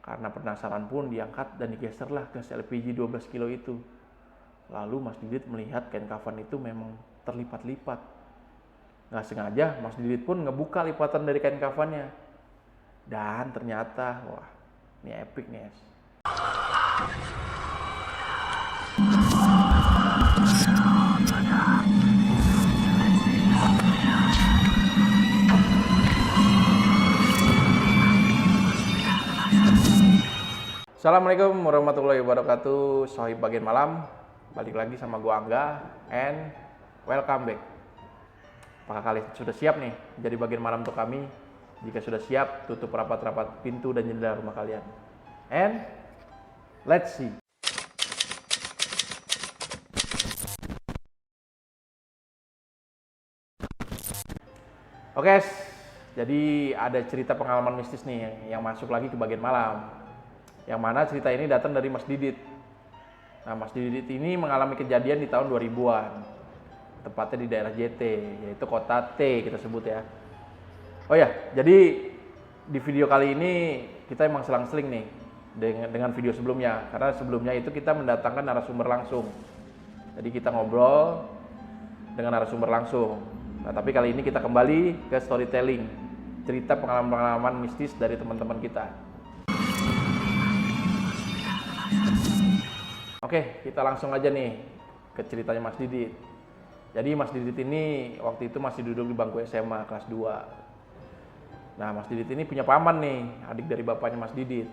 Karena penasaran pun diangkat dan digeserlah gas LPG 12 kilo itu. Lalu Mas Didit melihat kain kafan itu memang terlipat-lipat. Nggak sengaja Mas Didit pun ngebuka lipatan dari kain kafannya. Dan ternyata, wah, ini epic nih, Es. Assalamualaikum warahmatullahi wabarakatuh. Sohib bagian malam, balik lagi sama gua Angga and welcome back. Apakah kalian sudah siap nih jadi bagian malam untuk kami? Jika sudah siap, tutup rapat-rapat pintu dan jendela rumah kalian. And let's see. Oke, jadi ada cerita pengalaman mistis nih yang masuk lagi ke bagian malam. Yang mana cerita ini datang dari Mas Didit. Nah, Mas Didit ini mengalami kejadian di tahun 2000-an. Tepatnya di daerah JT, yaitu kota T kita sebut ya. Oh ya, jadi di video kali ini kita emang selang-seling nih dengan video sebelumnya. Karena sebelumnya itu kita mendatangkan narasumber langsung. Jadi kita ngobrol dengan narasumber langsung. Nah, tapi kali ini kita kembali ke storytelling. Cerita pengalaman-pengalaman mistis dari teman-teman kita. Oke, kita langsung aja nih ke ceritanya Mas Didit. Jadi Mas Didit ini waktu itu masih duduk di bangku SMA kelas 2. Nah, Mas Didit ini punya paman nih, adik dari bapaknya Mas Didit.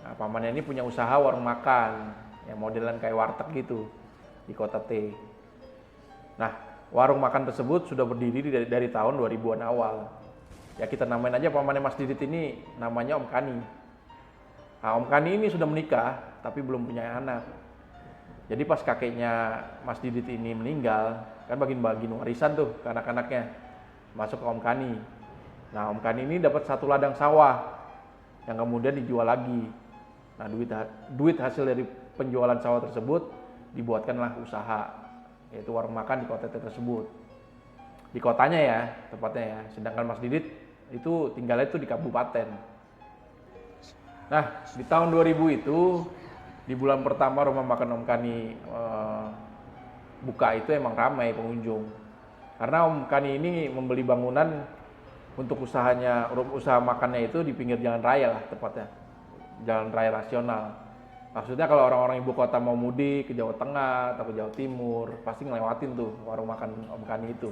Nah, pamannya ini punya usaha warung makan, yang modelan kayak warteg gitu, di kota T. Nah, warung makan tersebut sudah berdiri dari tahun 2000-an awal. Ya kita namain aja pamannya Mas Didit ini, namanya Om Kani. Nah, Om Kani ini sudah menikah, tapi belum punya anak. Jadi pas kakeknya Mas Didit ini meninggal, kan bagian-bagian warisan tuh ke anak-anaknya, masuk ke Om Kani. Nah, Om Kani ini dapat satu ladang sawah, yang kemudian dijual lagi. Nah, duit hasil dari penjualan sawah tersebut, dibuatkanlah usaha, yaitu warung makan di kota tersebut. Di kotanya ya, tepatnya ya. Sedangkan Mas Didit itu tinggalnya itu di kabupaten. Nah, di tahun 2000 itu, di bulan pertama rumah makan Om Kani buka itu emang ramai pengunjung. Karena Om Kani ini membeli bangunan untuk usaha makannya itu di pinggir jalan raya lah tepatnya. Jalan raya rasional. Maksudnya kalau orang-orang ibu kota mau mudik ke Jawa Tengah atau ke Jawa Timur, pasti ngelewatin tuh warung makan Om Kani itu.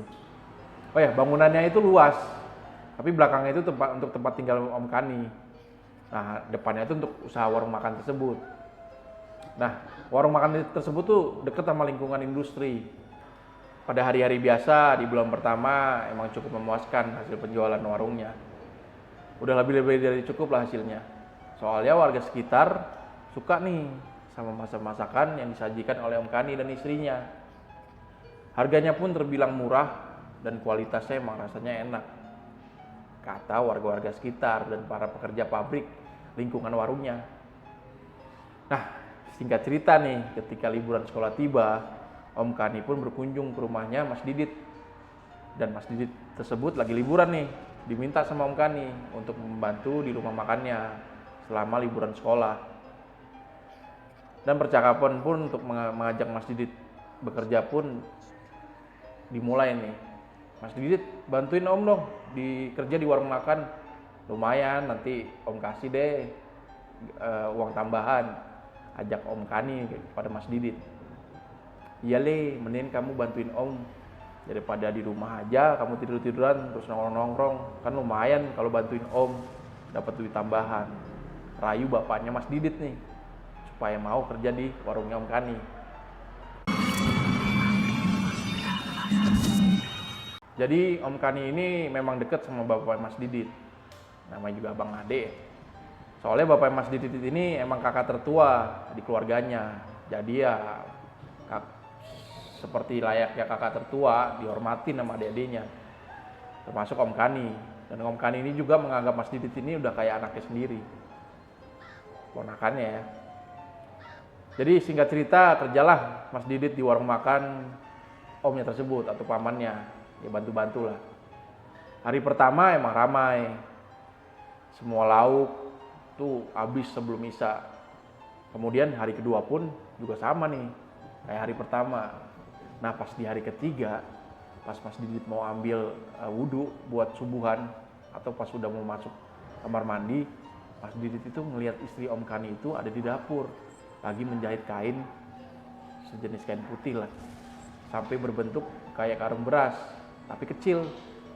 Oh ya, bangunannya itu luas. Tapi belakangnya itu untuk tempat tinggal Om Kani. Nah, depannya itu untuk usaha warung makan tersebut. Nah, warung makan tersebut tuh dekat sama lingkungan industri. Pada hari-hari biasa, di bulan pertama emang cukup memuaskan hasil penjualan warungnya. Udah lebih dari cukup lah hasilnya. Soalnya warga sekitar suka nih sama masakan yang disajikan oleh Om Kani dan istrinya. Harganya pun terbilang murah dan kualitasnya emang rasanya enak, kata warga-warga sekitar dan para pekerja pabrik lingkungan warungnya. Nah, singkat cerita nih, ketika liburan sekolah tiba, Om Kani pun berkunjung ke rumahnya Mas Didit. Dan Mas Didit tersebut lagi liburan nih, diminta sama Om Kani untuk membantu di rumah makannya selama liburan sekolah. Dan percakapan pun untuk mengajak Mas Didit bekerja pun dimulai nih. Mas Didit, bantuin Om dong kerja di warung makan. Lumayan, nanti Om kasih deh uang tambahan. Ajak Om Kani kepada Mas Didit. Iya Le, mending kamu bantuin Om. Daripada di rumah aja kamu tidur-tiduran terus nongkrong-nongkrong. Kan lumayan kalau bantuin Om, dapat duit tambahan. Rayu bapaknya Mas Didit nih, supaya mau kerja di warungnya Om Kani. Jadi Om Kani ini memang dekat sama bapak Mas Didit. Namanya juga Abang Ade. Soalnya bapak Mas Didit ini emang kakak tertua di keluarganya. Jadi ya seperti layaknya kakak tertua, dihormatin sama adik-adiknya. Termasuk Om Kani. Dan Om Kani ini juga menganggap Mas Didit ini udah kayak anaknya sendiri. Ponakannya ya. Jadi singkat cerita, kerjalah Mas Didit di warung makan omnya tersebut atau pamannya. Ya bantu-bantu lah. Hari pertama emang ramai. Semua lauk Itu habis sebelum Isya. Kemudian hari kedua pun juga sama nih, kayak hari pertama. Nah pas di hari ketiga, pas Mas Didit mau ambil wudhu buat subuhan, atau pas sudah mau masuk kamar mandi, Mas Didit itu ngelihat istri Om Kani itu ada di dapur, lagi menjahit kain, sejenis kain putih lah, sampai berbentuk kayak karung beras, tapi kecil.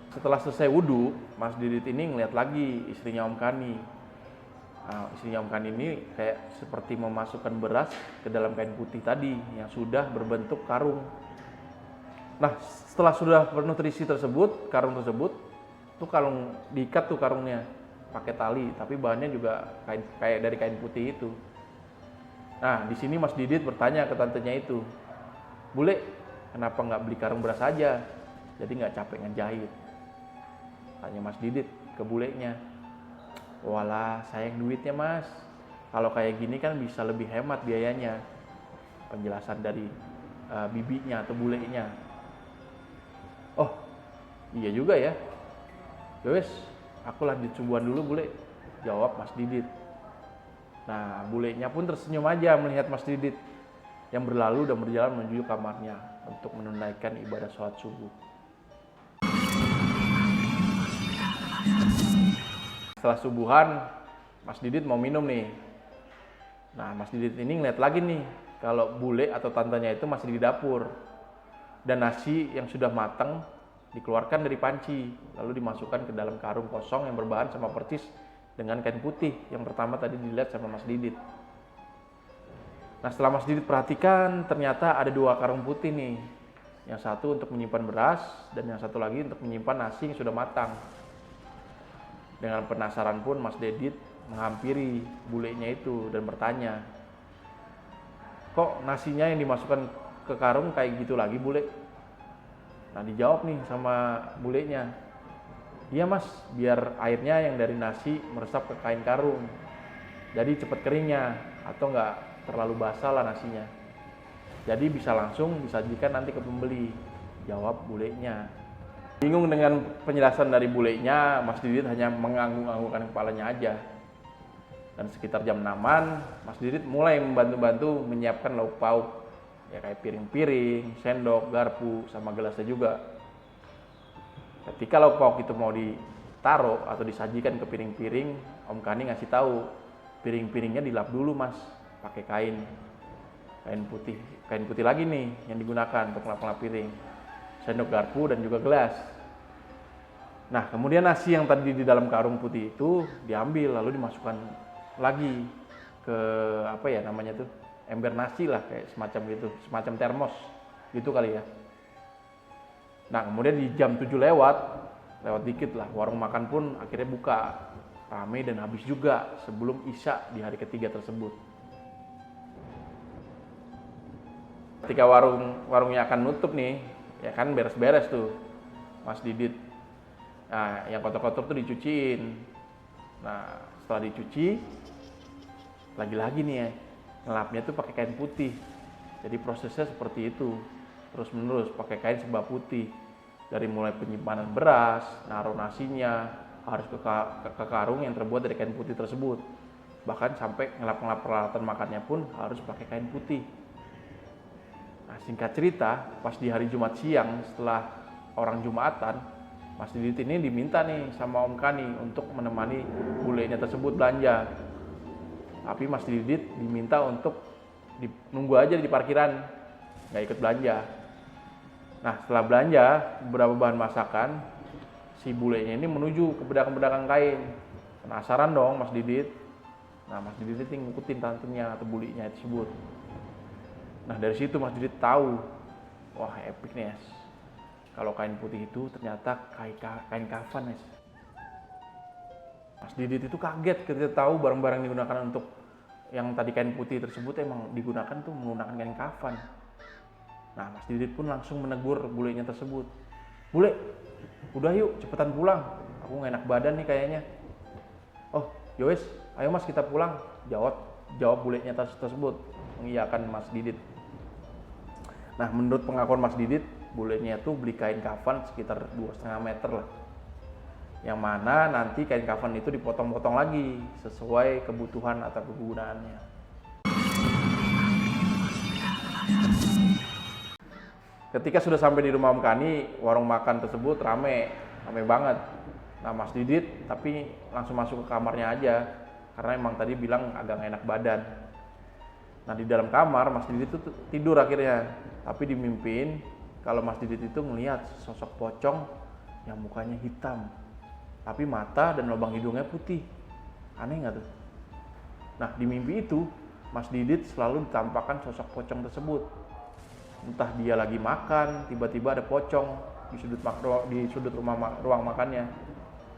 Setelah selesai wudhu, Mas Didit ini ngeliat lagi istrinya Om Kani. Nah, istrinya Om Kani ini kayak seperti memasukkan beras ke dalam kain putih tadi yang sudah berbentuk karung. Nah, setelah sudah bernutrisi tersebut, karung tersebut, tuh kalung diikat tuh karungnya pakai tali, tapi bahannya juga kayak dari kain putih itu. Nah, di sini Mas Didit bertanya ke tantenya itu, "Bule, kenapa nggak beli karung beras aja? Jadi nggak capek ngejahit?" Tanya Mas Didit ke bulenya. "Walah, sayang duitnya Mas. Kalau kayak gini kan bisa lebih hemat biayanya." Penjelasan dari bibinya atau bulenya. "Oh, iya juga ya. Yowes, aku lanjut subuhan dulu bule," jawab Mas Didit. Nah, bulenya pun tersenyum aja melihat Mas Didit yang berlalu dan berjalan menuju kamarnya untuk menunaikan ibadah sholat subuh. Setelah subuhan, Mas Didit mau minum nih. Nah, Mas Didit ini ngeliat lagi nih, kalau bule atau tantenya itu masih di dapur. Dan nasi yang sudah matang dikeluarkan dari panci, lalu dimasukkan ke dalam karung kosong yang berbahan sama persis dengan kain putih yang pertama tadi dilihat sama Mas Didit. Nah, setelah Mas Didit perhatikan, ternyata ada 2 karung putih nih. Yang satu untuk menyimpan beras, dan yang satu lagi untuk menyimpan nasi yang sudah matang. Dengan penasaran pun Mas Didit menghampiri bulenya itu dan bertanya, "Kok nasinya yang dimasukkan ke karung kayak gitu lagi bule?" Nah, dijawab nih sama bulenya, "Iya Mas, biar airnya yang dari nasi meresap ke kain karung, jadi cepat keringnya, atau nggak terlalu basah lah nasinya. Jadi bisa langsung disajikan nanti ke pembeli," jawab bulenya. Bingung dengan penjelasan dari bulenya, Mas Didit hanya mengangguk-anggukkan kepalanya aja. Dan sekitar jam 6-an, Mas Didit mulai membantu-bantu menyiapkan lauk pauk, ya kayak piring-piring, sendok, garpu, sama gelasnya juga. Ketika lauk pauk itu mau ditaruh atau disajikan ke piring-piring, Om Kani ngasih tahu, piring-piringnya dilap dulu Mas, pakai kain putih lagi nih yang digunakan untuk ngelap-ngelap piring, sendok, garpu, dan juga gelas. Nah, kemudian nasi yang tadi di dalam karung putih itu diambil lalu dimasukkan lagi ke ember nasi lah, kayak semacam gitu, semacam termos gitu kali ya. Nah, kemudian di jam 7 lewat dikit lah, warung makan pun akhirnya buka, ramai dan habis juga sebelum Isya di hari ketiga tersebut. Ketika warungnya akan nutup nih, ya kan beres-beres tuh Mas Didit. Nah, yang kotor-kotor tuh dicuciin. Nah, setelah dicuci, lagi-lagi nih ya, ngelapnya tuh pakai kain putih. Jadi prosesnya seperti itu, terus-menerus pakai kain sebah putih. Dari mulai penyimpanan beras, naruh nasinya, harus ke karung yang terbuat dari kain putih tersebut. Bahkan sampai ngelap-ngelap peralatan makannya pun harus pakai kain putih. Nah, singkat cerita, pas di hari Jumat siang setelah orang Jumatan, Mas Didit ini diminta nih sama Om Kani untuk menemani bulenya tersebut belanja. Tapi Mas Didit diminta untuk nunggu aja di parkiran, nggak ikut belanja. Nah, setelah belanja beberapa bahan masakan, si bulenya ini menuju ke pedagang-pedagang kain. Penasaran dong Mas Didit. Nah, Mas Didit ini ngikutin tantenya atau bulinya tersebut. Nah, dari situ Mas Didit tahu, wah epic nih ya. Kalau kain putih itu ternyata kain kafan ya. Mas Didit itu kaget ketika tahu barang-barang yang digunakan untuk yang tadi kain putih tersebut emang digunakan tuh menggunakan kain kafan. Nah, Mas Didit pun langsung menegur bulenya tersebut. "Bule, udah yuk cepetan pulang, aku gak enak badan nih kayaknya." "Oh, yowes, ayo Mas kita pulang," jawab bulenya tersebut, mengiyakan Mas Didit. Nah, menurut pengakuan Mas Didit, bulenya tuh beli kain kafan sekitar 2,5 meter lah. yang mana nanti kain kafan itu dipotong-potong lagi sesuai kebutuhan atau kegunaannya. Ketika sudah sampai di rumah Om Kani, warung makan tersebut rame banget. Nah, Mas Didit tapi langsung masuk ke kamarnya aja karena emang tadi bilang agak gak enak badan. Nah, di dalam kamar Mas Didit itu tidur akhirnya, tapi dimimpin kalau Mas Didit itu melihat sosok pocong yang mukanya hitam, tapi mata dan lubang hidungnya putih. Aneh nggak tuh? Nah, di mimpi itu Mas Didit selalu ditampakkan sosok pocong tersebut. Entah dia lagi makan, tiba-tiba ada pocong di sudut ruang makannya,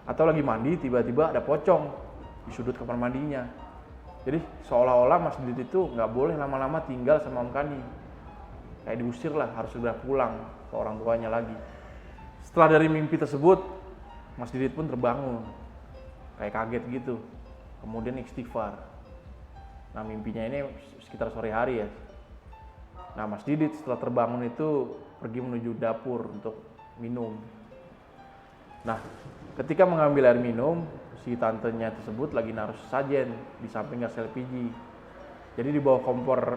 atau lagi mandi, tiba-tiba ada pocong di sudut kamar mandinya. Jadi seolah-olah Mas Didit itu nggak boleh lama-lama tinggal sama Om Kani. Kayak diusir lah, harus segera pulang ke orang tuanya lagi. Setelah dari mimpi tersebut, Mas Didit pun terbangun. Kayak kaget gitu. Kemudian istighfar. Nah, mimpinya ini sekitar sore hari ya. Nah, Mas Didit setelah terbangun itu pergi menuju dapur untuk minum. Nah, ketika mengambil air minum, si tantenya tersebut lagi naruh sajen di samping gas LPG. Jadi di bawah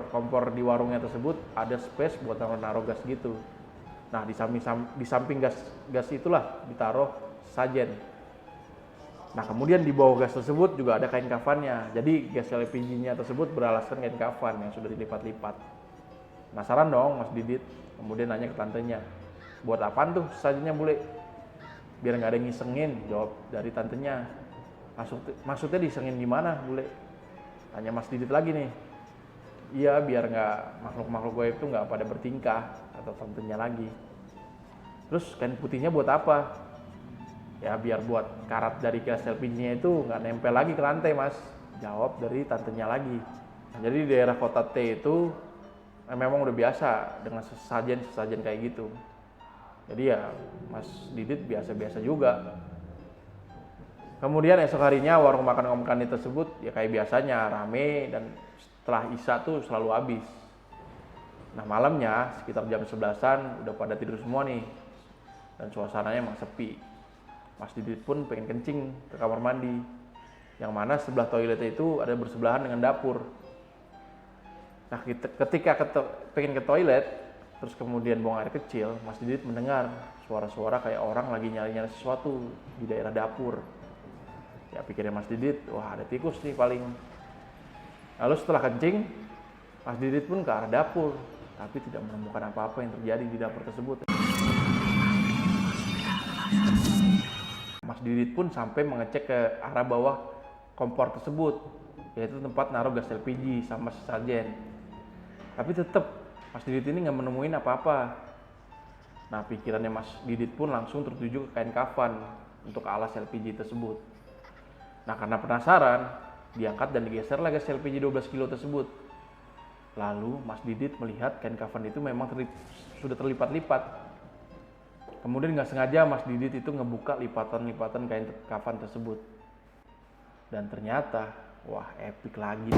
kompor di warungnya tersebut ada space buat naruh gas gitu. Nah, di samping gas itulah ditaruh sajen. Nah, kemudian di bawah gas tersebut juga ada kain kafannya. Jadi gas LPG-nya tersebut beralaskan kain kafan yang sudah dilipat-lipat. Penasaran dong Mas Didit, kemudian nanya ke tantenya, buat apaan tuh sajennya bule? Biar nggak ada yang ngisengin, jawab dari tantenya. Maksudnya disengin gimana bule? Tanya Mas Didit lagi nih. Iya, biar nggak makhluk-makhluk gue itu nggak pada bertingkah, kata tantenya lagi. Terus kain putihnya buat apa? Ya biar buat karat dari gas LPG-nya itu nggak nempel lagi ke lantai Mas, jawab dari tantenya lagi. Jadi di daerah kota T itu memang udah biasa dengan sesajen kayak gitu. Jadi ya Mas Didit biasa-biasa juga. Kemudian esok harinya warung makan Om Kani tersebut ya kayak biasanya rame, dan setelah Isya tuh selalu habis. Nah, malamnya sekitar jam 11-an udah pada tidur semua nih, dan suasananya emang sepi. Mas Didit pun pengen kencing ke kamar mandi, yang mana sebelah toiletnya itu ada bersebelahan dengan dapur. Nah, ketika pengen ke toilet, terus kemudian buang air kecil, Mas Didit mendengar suara-suara kayak orang lagi nyari-nyari sesuatu di daerah dapur. Ya pikirnya Mas Didit, wah ada tikus nih paling. Lalu setelah kencing, Mas Didit pun ke arah dapur, tapi tidak menemukan apa-apa yang terjadi di dapur tersebut. Mas Didit pun sampai mengecek ke arah bawah kompor tersebut, yaitu tempat naruh gas LPG sama sesajen. Tapi tetap Mas Didit ini nggak menemuin apa-apa. Nah, pikirannya Mas Didit pun langsung tertuju ke kain kafan untuk alas LPG tersebut. Nah, karena penasaran, diangkat dan digeserlah gas LPG 12 kilo tersebut. Lalu Mas Didit melihat kain kafan itu memang sudah terlipat-lipat. Kemudian nggak sengaja Mas Didit itu ngebuka lipatan-lipatan kain kafan tersebut. Dan ternyata, wah epic lagi.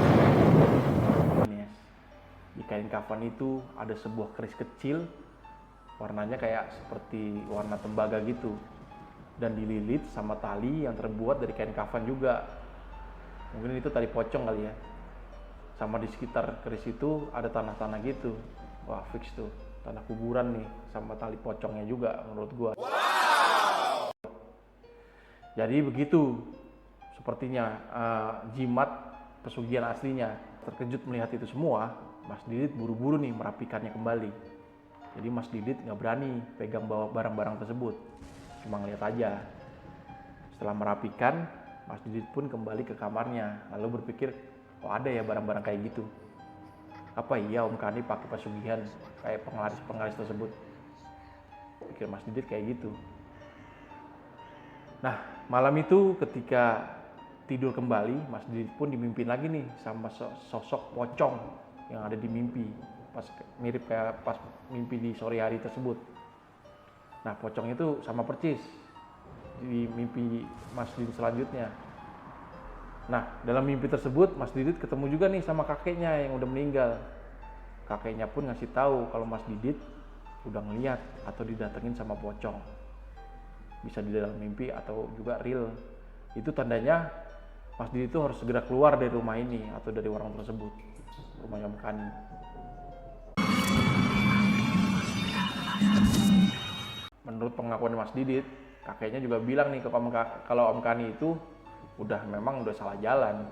Di kain kafan itu ada sebuah keris kecil, warnanya kayak seperti warna tembaga gitu, dan dililit sama tali yang terbuat dari kain kafan juga. Mungkin itu tali pocong kali ya. Sama di sekitar keris itu ada tanah-tanah gitu. Wah fix tuh, tanah kuburan nih sama tali pocongnya juga menurut gua. Wow. Jadi begitu sepertinya jimat pesugihan aslinya. Terkejut melihat itu semua, Mas Didit buru-buru nih merapikannya kembali. Jadi Mas Didit nggak berani pegang bawa barang-barang tersebut, cuma ngeliat aja. Setelah merapikan, Mas Didit pun kembali ke kamarnya, lalu berpikir, oh ada ya barang-barang kayak gitu. Apa iya Om Kani pakai pesugihan kayak penglaris tersebut? Pikir Mas Didit kayak gitu. Nah, malam itu ketika tidur kembali, Mas Didit pun dimimpin lagi nih sama sosok pocong yang ada di mimpi, mirip kayak pas mimpi di sore hari tersebut. Nah, pocong itu sama persis di mimpi Mas Didit selanjutnya. Nah, dalam mimpi tersebut Mas Didit ketemu juga nih sama kakeknya yang udah meninggal. Kakeknya pun ngasih tahu kalau Mas Didit udah ngeliat atau didatengin sama pocong. bisa di dalam mimpi atau juga real. Itu tandanya Mas Didit itu harus segera keluar dari rumah ini atau dari warung tersebut, rumahnya Om Kani. Menurut pengakuan Mas Didit, kakeknya juga bilang nih kalau Om Kani itu memang udah salah jalan.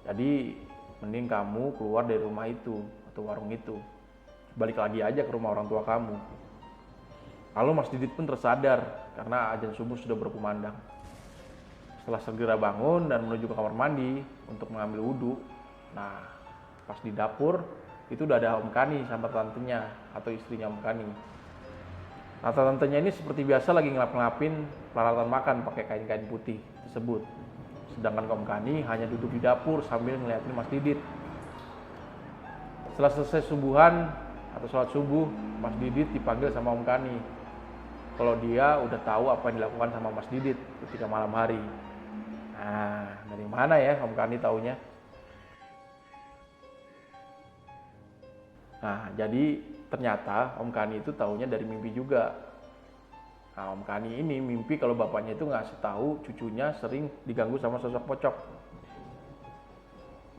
Jadi mending kamu keluar dari rumah itu atau warung itu. Balik lagi aja ke rumah orang tua kamu. Lalu Mas Didit pun tersadar karena azan subuh sudah berkumandang. Setelah segera bangun dan menuju ke kamar mandi untuk mengambil wudhu. Nah, pas di dapur itu udah ada Om Kani sama tantenya atau istrinya Om Kani. Nah, tantenya ini seperti biasa lagi ngelap-ngelapin peralatan makan pakai kain-kain putih tersebut. Sedangkan Om Kani hanya duduk di dapur sambil ngeliatin Mas Didit. Setelah selesai subuhan atau sholat subuh, Mas Didit dipanggil sama Om Kani. Kalau dia udah tahu apa yang dilakukan sama Mas Didit ketika malam hari. Nah, dari mana ya Om Kani taunya? Nah, jadi ternyata Om Kani itu taunya dari mimpi juga. Nah, Om Kani ini mimpi kalau bapaknya itu ngasih tahu cucunya sering diganggu sama sosok pocong.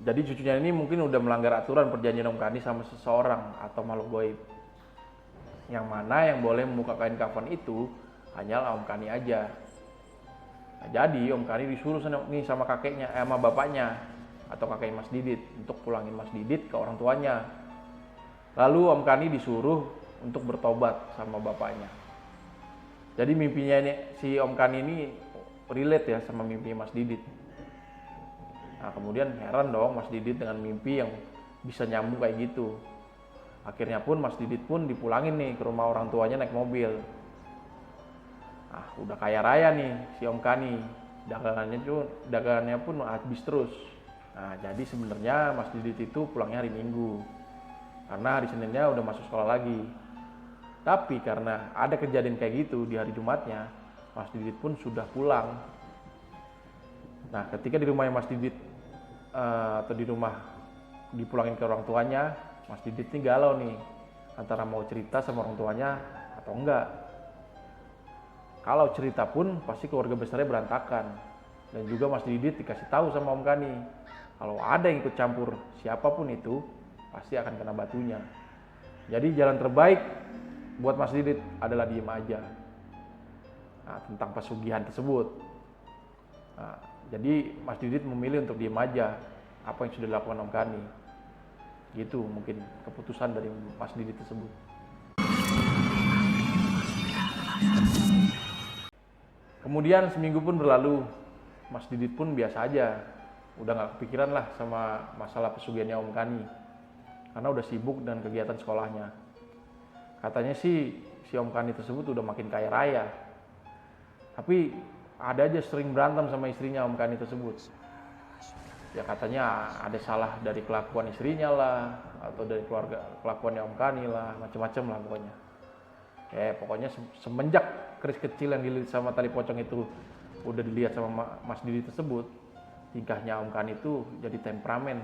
Jadi cucunya ini mungkin udah melanggar aturan perjanjian Om Kani sama seseorang atau makhluk gaib. Yang mana yang boleh membuka kain kafan itu hanyalah Om Kani aja. Nah, jadi Om Kani disuruh nih sama kakeknya, sama bapaknya atau kakek Mas Didit untuk pulangin Mas Didit ke orang tuanya. Lalu Om Kani disuruh untuk bertobat sama bapaknya. Jadi mimpinya ini si Om Kani ini relate ya sama mimpi Mas Didit. Nah, kemudian heran dong Mas Didit dengan mimpi yang bisa nyambung kayak gitu. Akhirnya pun Mas Didit pun dipulangin nih ke rumah orang tuanya naik mobil. Nah, udah kaya raya nih si Om Kani. Dagangannya pun habis terus. Nah, jadi sebenarnya Mas Didit itu pulangnya hari Minggu. Karena hari Seninnya udah masuk sekolah lagi. Tapi karena ada kejadian kayak gitu di hari Jumatnya, Mas Didit pun sudah pulang. Nah, ketika di rumahnya Mas Didit atau di rumah dipulangin ke orang tuanya, Mas Didit nih galau nih antara mau cerita sama orang tuanya atau enggak. Kalau cerita pun pasti keluarga besarnya berantakan. Dan juga Mas Didit dikasih tahu sama Om Kani, kalau ada yang ikut campur siapapun itu pasti akan kena batunya. Jadi jalan terbaik buat Mas Didit adalah diem aja. Nah, tentang pesugihan tersebut. Nah, jadi Mas Didit memilih untuk diem aja apa yang sudah dilakukan Om Kani. Gitu mungkin keputusan dari Mas Didit tersebut. Kemudian seminggu pun berlalu, Mas Didit pun biasa aja. Udah gak kepikiran lah sama masalah pesugihannya Om Kani. Karena udah sibuk dengan kegiatan sekolahnya. Katanya sih si Om Kani tersebut udah makin kaya raya. Tapi ada aja sering berantem sama istrinya Om Kani tersebut. Ya katanya ada salah dari kelakuan istrinya lah, atau dari kelakuannya Om Kani lah, macam-macam lah pokoknya. Pokoknya semenjak keris kecil yang dilihat sama tali pocong itu udah dilihat sama Mas Didit tersebut, tingkahnya Om Kani itu jadi temperamen.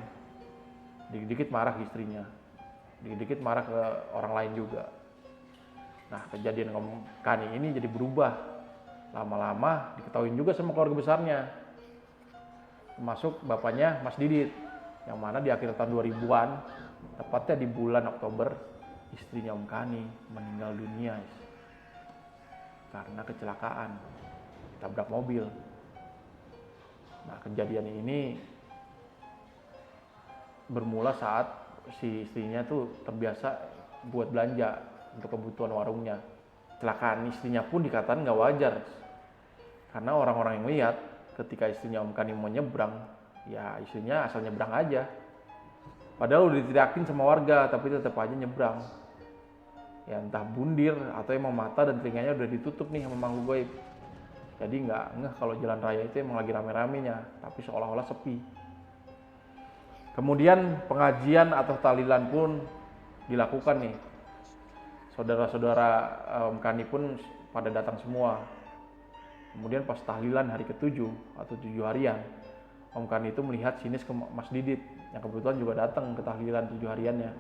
Dikit-dikit marah ke istrinya, dikit-dikit marah ke orang lain juga. Nah, kejadian Om Kani ini jadi berubah. Lama-lama diketahui juga sama keluarga besarnya, termasuk bapaknya Mas Didit, yang mana di akhir tahun 2000-an, tepatnya di bulan Oktober, istrinya Om Kani meninggal dunia karena kecelakaan, tabrak mobil. Nah, kejadian ini bermula saat si istrinya tuh terbiasa buat belanja untuk kebutuhan warungnya. Kecelakaan istrinya pun dikatakan nggak wajar, karena orang-orang yang lihat ketika istrinya Om Kani mau nyebrang, ya istrinya asal nyebrang aja. Padahal udah diteriakin sama warga, tapi tetap aja nyebrang. Ya entah bundir atau emang mata dan telinganya udah ditutup nih sama makhluk gaib. Jadi nggak ngeh kalau jalan raya itu emang lagi rame-ramenya, tapi seolah-olah sepi. Kemudian pengajian atau tahlilan pun dilakukan nih. Saudara-saudara Om Kani pun pada datang semua. Kemudian pas tahlilan hari ke-7 atau 7 harian, Om Kani itu melihat sinis ke Mas Didit yang kebetulan juga datang ke tahlilan 7 hariannya.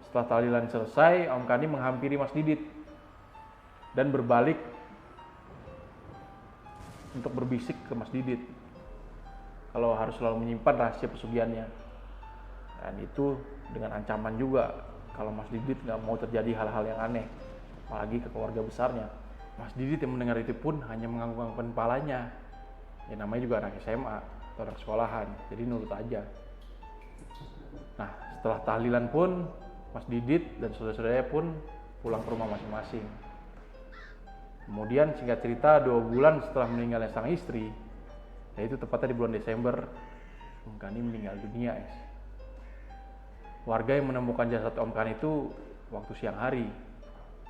Setelah tahlilan selesai, Om Kani menghampiri Mas Didit dan berbalik untuk berbisik ke Mas Didit kalau harus selalu menyimpan rahasia pesugihannya. Dan itu dengan ancaman juga kalau Mas Didit nggak mau terjadi hal-hal yang aneh, apalagi ke keluarga besarnya. Mas Didit yang mendengar itu pun hanya mengangguk-anggukkan kepalanya. Ya namanya juga anak SMA atau anak sekolahan, jadi nurut aja. Nah, setelah tahlilan pun Mas Didit dan saudara-saudaranya pun pulang ke rumah masing-masing. Kemudian singkat cerita 2 bulan setelah meninggalnya sang istri, yaitu tepatnya di bulan Desember, Om Kani meninggal dunia. Warga yang menemukan jasad Om Kani itu waktu siang hari.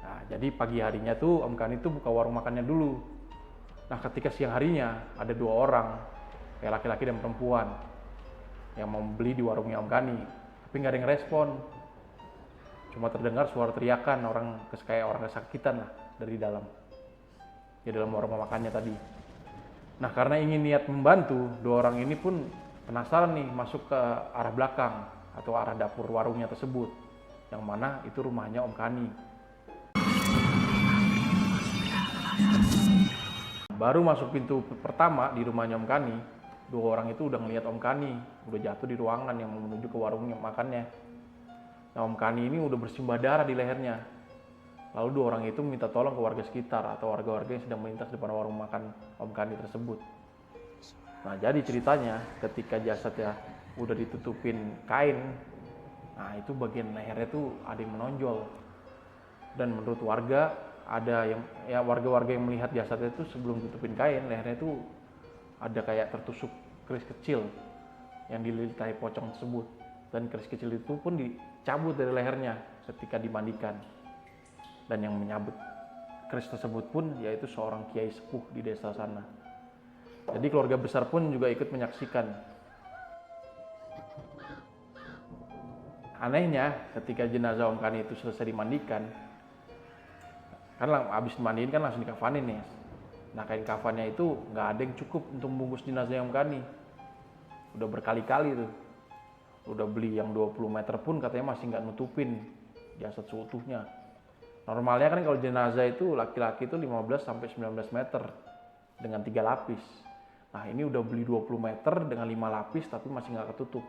Nah, jadi pagi harinya tuh Om Kani tuh buka warung makannya dulu. Nah, ketika siang harinya ada 2 orang, kayak laki-laki dan perempuan, yang mau beli di warungnya Om Kani, tapi nggak ada yang respon. Cuma terdengar suara teriakan kayak orang kesakitan lah dari dalam. Di dalam warung makannya tadi. Nah, karena ingin niat membantu, 2 orang ini pun penasaran nih masuk ke arah belakang atau arah dapur warungnya tersebut, yang mana itu rumahnya Om Kani. Baru masuk pintu pertama di rumahnya Om Kani, 2 orang itu udah ngeliat Om Kani udah jatuh di ruangan yang menuju ke warungnya makannya. Nah, Om Kani ini udah bersimbah darah di lehernya. Lalu 2 orang itu minta tolong ke warga sekitar atau warga-warga yang sedang melintas depan warung makan Om Kani tersebut. Nah, jadi ceritanya ketika jasadnya udah ditutupin kain, nah itu bagian lehernya tuh ada yang menonjol. Dan menurut warga, ada yang warga-warga yang melihat jasadnya itu sebelum tutupin kain, lehernya itu ada kayak tertusuk keris kecil yang dililitai pocong tersebut. Dan keris kecil itu pun dicabut dari lehernya ketika dimandikan. Dan yang menyabut keris tersebut pun yaitu seorang kiai sepuh di desa sana. Jadi keluarga besar pun juga ikut menyaksikan. Anehnya ketika jenazah Om Kani itu selesai dimandikan, kan habis dimandiin kan langsung dikafanin nih. Nah, kain kafannya itu nggak ada yang cukup untuk membungkus jenazah Om Kani. Udah berkali-kali tuh. Udah beli yang 20 meter pun katanya masih nggak nutupin jasad seutuhnya. Normalnya kan kalau jenazah itu laki-laki itu 15 sampai 19 meter dengan 3 lapis. Nah, ini udah beli 20 meter dengan 5 lapis tapi masih nggak ketutup.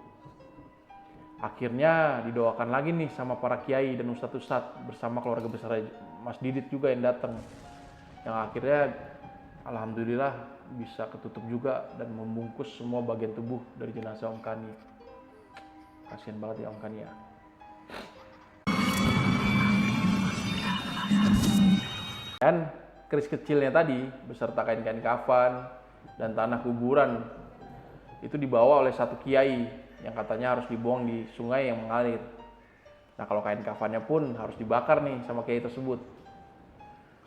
Akhirnya didoakan lagi nih sama para kiai dan ustadz-ustadz bersama keluarga besar Mas Didit juga yang datang. Yang akhirnya alhamdulillah bisa ketutup juga dan membungkus semua bagian tubuh dari jenazah Om Kani. Kasian banget ya Om Kani ya. Dan keris kecilnya tadi beserta kain-kain kafan dan tanah kuburan itu dibawa oleh satu kiai yang katanya harus dibuang di sungai yang mengalir. Nah, kalau kain kafannya pun harus dibakar nih sama kiai tersebut.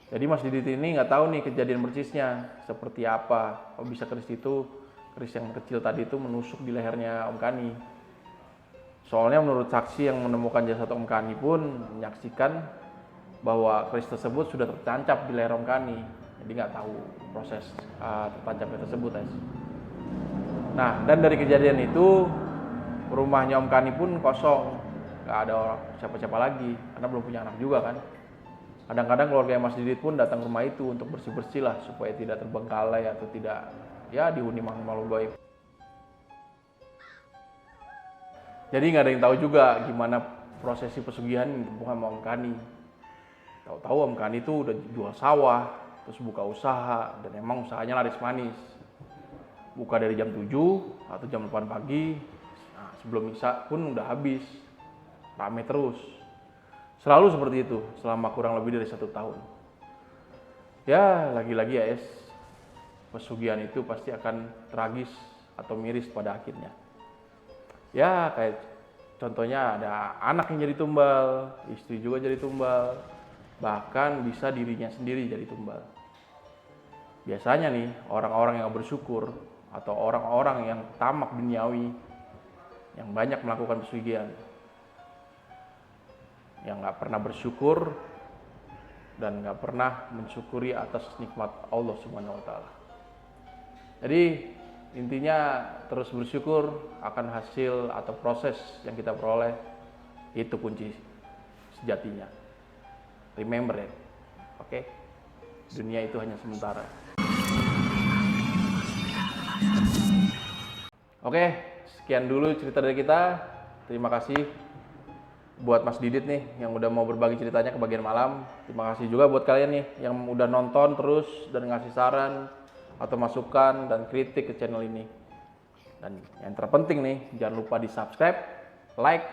Jadi Mas Didit ini nggak tahu nih kejadian persisnya seperti apa. Kalau bisa keris yang kecil tadi itu menusuk di lehernya Om Kani. Soalnya menurut saksi yang menemukan jasad Om Kani pun menyaksikan bahwa keris tersebut sudah tertancap di leher Om Kani. Jadi nggak tahu proses tertancapnya tersebut. Nah, dan dari kejadian itu rumahnya Om Kani pun kosong. Nggak ada siapa-siapa lagi karena belum punya anak juga kan. Kadang-kadang keluarga Mas Didit pun datang ke rumah itu untuk bersih-bersih lah supaya tidak terbengkalai atau tidak dihuni makhluk gaib. Jadi nggak ada yang tahu juga gimana prosesi pesugihan sama Om Kani. Tahu-tahu Om Kani itu udah jual sawah, terus buka usaha, dan emang usahanya laris manis. Buka dari jam 7 atau jam 8 pagi, nah, sebelum Isya pun udah habis, rame terus. Selalu seperti itu, selama kurang lebih dari 1 tahun. Ya, lagi-lagi ya pesugihan itu pasti akan tragis atau miris pada akhirnya. Ya, kayak contohnya ada anak yang jadi tumbal, istri juga jadi tumbal, bahkan bisa dirinya sendiri jadi tumbal. Biasanya nih, orang-orang yang bersyukur atau orang-orang yang tamak duniawi yang banyak melakukan pesugihan, yang nggak pernah bersyukur dan nggak pernah mensyukuri atas nikmat Allah Subhanahu wa Ta'ala. Jadi intinya terus bersyukur akan hasil atau proses yang kita peroleh, itu kunci sejatinya. Remember ya, oke? Dunia itu hanya sementara. Oke, sekian dulu cerita dari kita. Terima kasih buat Mas Didit nih yang udah mau berbagi ceritanya ke bagian malam. Terima kasih juga buat kalian nih yang udah nonton terus dan ngasih saran atau masukan dan kritik ke channel ini. Dan yang terpenting nih, jangan lupa di subscribe, like,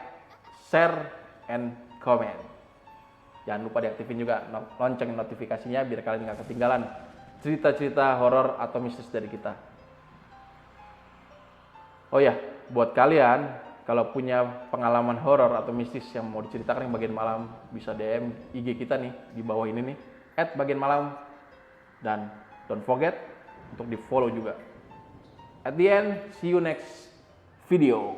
share, and comment. Jangan lupa diaktifin juga lonceng notifikasinya biar kalian nggak ketinggalan cerita-cerita horor atau mistis dari kita. Oh ya, buat kalian kalau punya pengalaman horor atau mistis yang mau diceritakan yang bagian malam, bisa DM IG kita nih di bawah ini nih, @bagianmalam. Dan don't forget untuk di follow juga. At the end, see you next video.